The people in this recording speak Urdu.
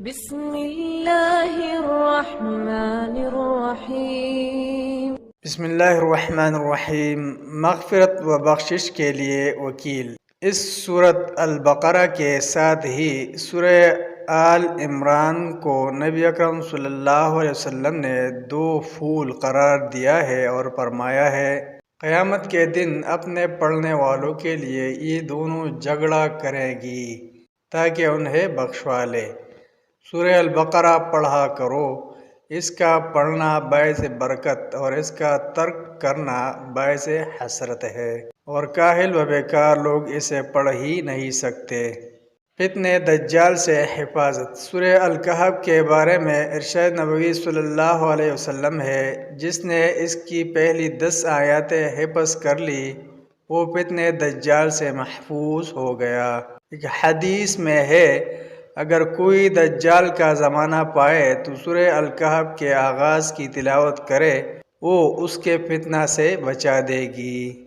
بسم اللہ الرحمن الرحیم۔ بسم اللہ الرحمن الرحیم۔ مغفرت و بخشش کے لیے وکیل۔ اس سورۃ البقرہ کے ساتھ ہی سورہ آل عمران کو نبی اکرم صلی اللہ علیہ وسلم نے دو پھول قرار دیا ہے اور فرمایا ہے قیامت کے دن اپنے پڑھنے والوں کے لیے یہ دونوں جھگڑا کریں گی تاکہ انہیں بخشوا لے۔ سورہ البقرہ پڑھا کرو، اس کا پڑھنا باعث برکت اور اس کا ترک کرنا باعث حسرت ہے، اور کاہل و بیکار لوگ اسے پڑھ ہی نہیں سکتے۔ فتنہ دجال سے حفاظت۔ سورہ الکہف کے بارے میں ارشاد نبوی صلی اللہ علیہ وسلم ہے، جس نے اس کی پہلی 10 آیاتیں حفظ کر لی وہ فتنہ دجال سے محفوظ ہو گیا۔ ایک حدیث میں ہے، اگر کوئی دجال کا زمانہ پائے تو سورہ الکہف کے آغاز کی تلاوت کرے، وہ اس کے فتنہ سے بچا دے گی۔